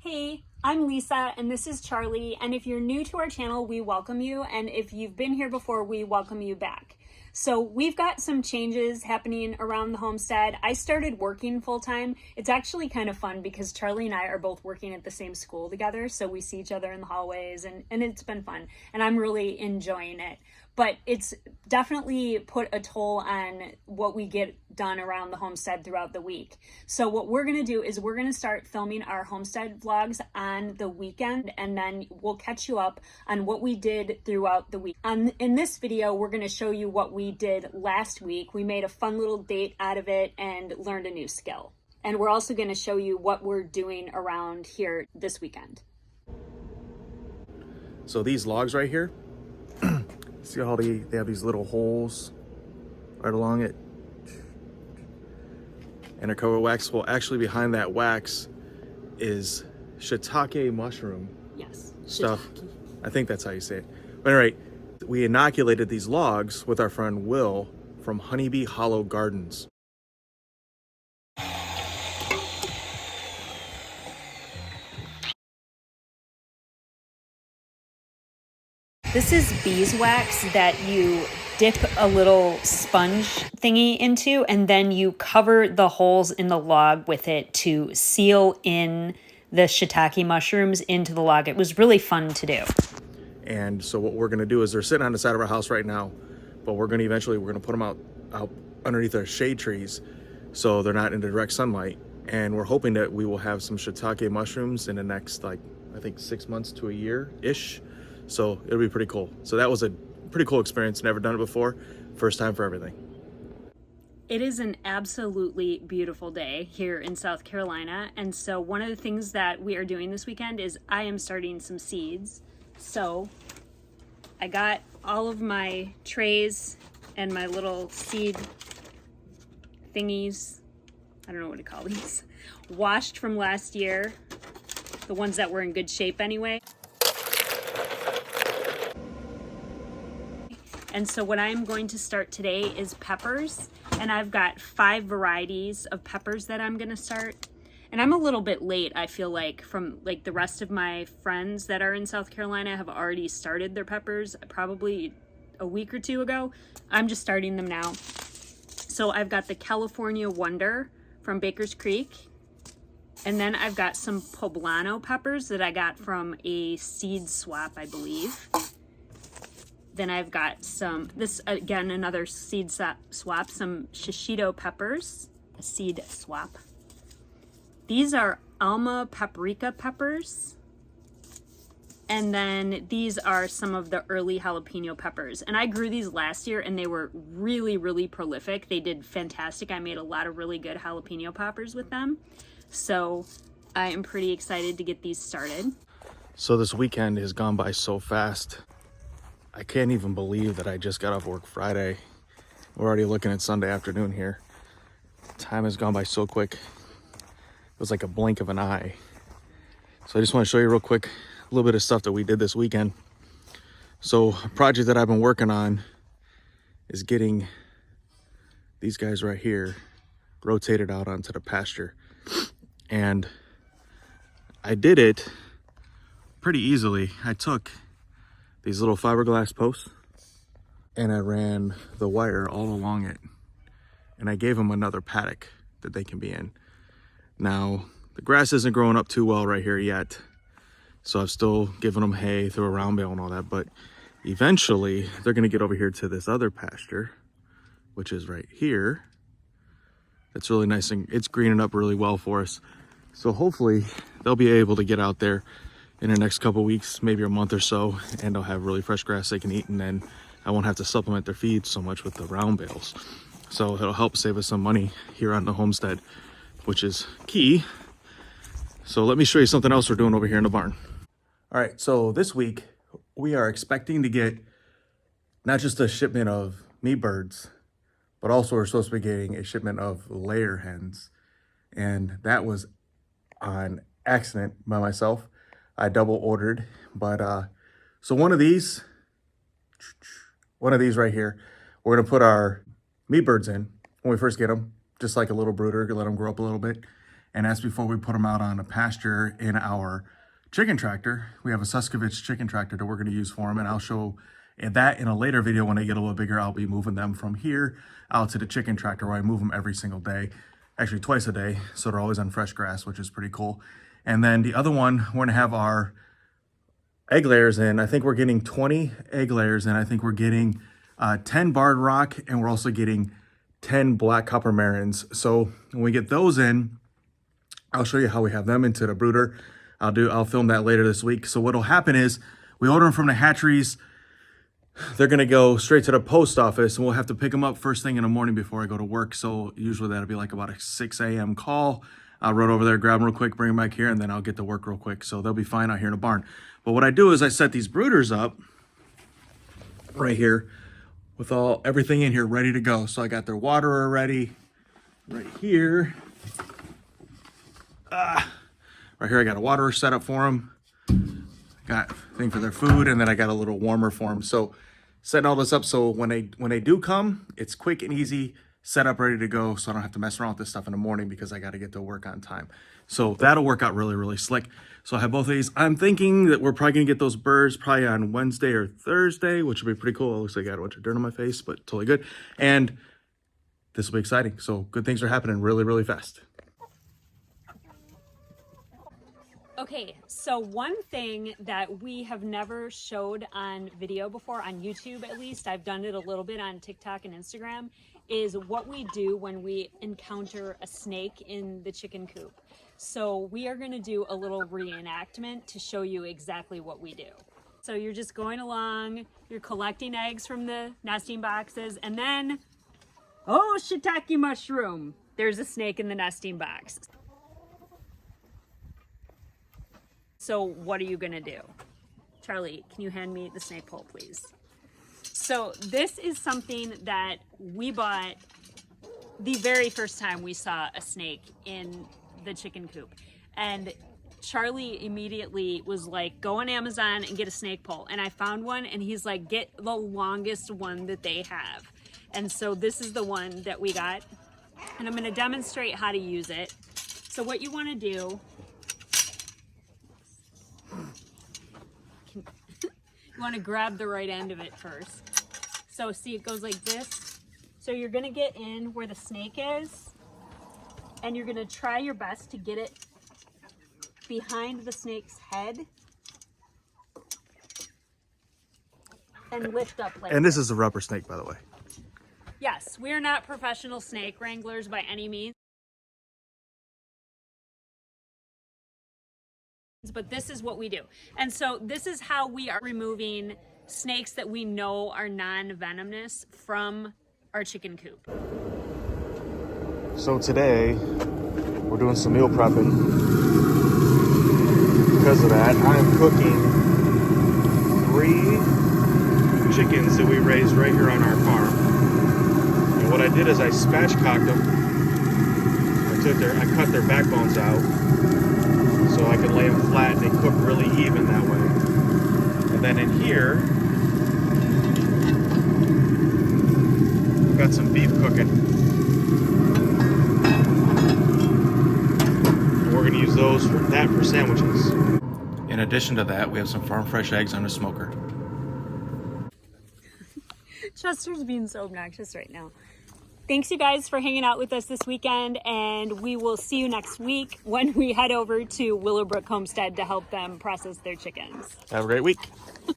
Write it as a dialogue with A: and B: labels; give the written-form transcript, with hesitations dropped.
A: Hey, I'm Lisa and this is Charlie, and if you're new to our channel, we welcome you, and if you've been here before, we welcome you back. So we've got some changes happening around the homestead. I started working full-time. It's actually kind of fun because Charlie and I are both working at the same school together, so we see each other in the hallways, and it's been fun, and I'm really enjoying it. But it's definitely put a toll on what we get done around the homestead throughout the week. So what we're gonna do is we're gonna start filming our homestead vlogs on the weekend, and then we'll catch you up on what we did throughout the week. In this video, we're gonna show you what we did last week. We made a fun little date out of it and learned a new skill. And we're also gonna show you what we're doing around here this weekend.
B: So these logs right here, see how they have these little holes right along it? And a cover wax. Well, actually behind that wax is shiitake mushroom.
A: Yes,
B: stuff.
A: shiitake.
B: I think that's how you say it. But anyway, we inoculated these logs with our friend Will from Honeybee Hollow Gardens.
A: This is beeswax that you dip a little sponge thingy into, and then you cover the holes in the log with it to seal in the shiitake mushrooms into the log. It was really fun to do.
B: And so what we're gonna do is they're sitting on the side of our house right now, but we're gonna put them out underneath our shade trees so they're not in the direct sunlight. And we're hoping that we will have some shiitake mushrooms in the next, I think 6 months to a year-ish. So it'll be pretty cool. So that was a pretty cool experience. Never done it before. First time for everything.
A: It is an absolutely beautiful day here in South Carolina. And so one of the things that we are doing this weekend is I am starting some seeds. So I got all of my trays and my little seed thingies, I don't know what to call these, washed from last year, the ones that were in good shape anyway. And so what I'm going to start today is peppers, and I've got 5 varieties of peppers that I'm gonna start. And I'm a little bit late, I feel like, from the rest of my friends that are in South Carolina have already started their peppers probably a week or 2 ago. I'm just starting them now. So I've got the California Wonder from Baker's Creek. And then I've got some poblano peppers that I got from a seed swap, I believe. Then I've got another seed swap, some shishito peppers, a seed swap. These are Alma paprika peppers. And then these are some of the early jalapeno peppers. And I grew these last year and they were really, really prolific. They did fantastic. I made a lot of really good jalapeno peppers with them. So I am pretty excited to get these started.
B: So this weekend has gone by so fast. I can't even believe that I just got off work Friday. We're already looking at Sunday afternoon here. Time has gone by so quick. It was like a blink of an eye. So I just want to show you real quick a little bit of stuff that we did this weekend. So a project that I've been working on is getting these guys right here rotated out onto the pasture. And I did it pretty easily. I took these little fiberglass posts and I ran the wire all along it, and I gave them another paddock that they can be in. Now the grass isn't growing up too well right here yet, so I've still given them hay through a round bale and all that, but eventually they're gonna get over here to this other pasture, which is right here. That's really nice, and it's greening up really well for us. So hopefully they'll be able to get out there in the next couple weeks, maybe a month or so, and they'll have really fresh grass they can eat, and then I won't have to supplement their feed so much with the round bales. So it'll help save us some money here on the homestead, which is key. So let me show you something else we're doing over here in the barn. All right, so this week we are expecting to get not just a shipment of meat birds, but also we're supposed to be getting a shipment of layer hens. And that was on accident by myself. I double ordered, but so one of these right here, we're gonna put our meat birds in when we first get them, just like a little brooder, let them grow up a little bit. And that's before we put them out on a pasture in our chicken tractor. We have a Suskovich chicken tractor that we're going to use for them, and I'll show that in a later video. When they get a little bigger, I'll be moving them from here out to the chicken tractor, where I move them every single day, actually twice a day, so they're always on fresh grass, which is pretty cool. And then the other one, we're going to have our egg layers in. I think we're getting 20 egg layers in. I think we're getting 10 barred rock, and we're also getting 10 black copper marins. So when we get those in, I'll show you how we have them into the brooder. I'll film that later this week. So what'll happen is we order them from the hatcheries. They're gonna go straight to the post office, and we'll have to pick them up first thing in the morning before I go to work. So usually that'll be like about a 6 a.m. call. I'll run over there, grab them real quick, bring them back here, and then I'll get to work real quick. So they'll be fine out here in the barn. But what I do is I set these brooders up right here with everything in here ready to go. So I got their water ready right here. Right here I got a waterer set up for them. Got a thing for their food, and then I got a little warmer for them. So setting all this up so when they do come, it's quick and easy, set up, ready to go, so I don't have to mess around with this stuff in the morning because I got to get to work on time. So that'll work out really, really slick. So I have both of these. I'm thinking that we're probably gonna get those birds probably on Wednesday or Thursday, which will be pretty cool. It looks like I got a bunch of dirt on my face, but totally good. And this will be exciting. So good things are happening really, really fast.
A: Okay, so one thing that we have never showed on video before, on YouTube at least, I've done it a little bit on TikTok and Instagram, is what we do when we encounter a snake in the chicken coop. So we are gonna do a little reenactment to show you exactly what we do. So you're just going along, you're collecting eggs from the nesting boxes, and then, oh, shiitake mushroom, there's a snake in the nesting box. So what are you gonna do? Charlie, can you hand me the snake pole, please? So this is something that we bought the very first time we saw a snake in the chicken coop. And Charlie immediately was like, go on Amazon and get a snake pole. And I found one, and he's like, get the longest one that they have. And so this is the one that we got. And I'm gonna demonstrate how to use it. So what you wanna do, you want to grab the right end of it first. So see, it goes like this. So you're going to get in where the snake is, and you're going to try your best to get it behind the snake's head and lift up like
B: And this is a rubber snake, by the way.
A: Yes, we are not professional snake wranglers by any means. But this is what we do. And so this is how we are removing snakes that we know are non-venomous from our chicken coop.
B: So today we're doing some meal prepping. Because of that, I am cooking 3 chickens that we raised right here on our farm. And what I did is I spatchcocked them. I cut their backbones out, so I can lay them flat and they cook really even that way. And then in here, I've got some beef cooking. And we're gonna use those for sandwiches. In addition to that, we have some farm fresh eggs on the smoker.
A: Chester's being so obnoxious right now. Thanks you guys for hanging out with us this weekend, and we will see you next week when we head over to Willowbrook Homestead to help them process their chickens.
B: Have a great week.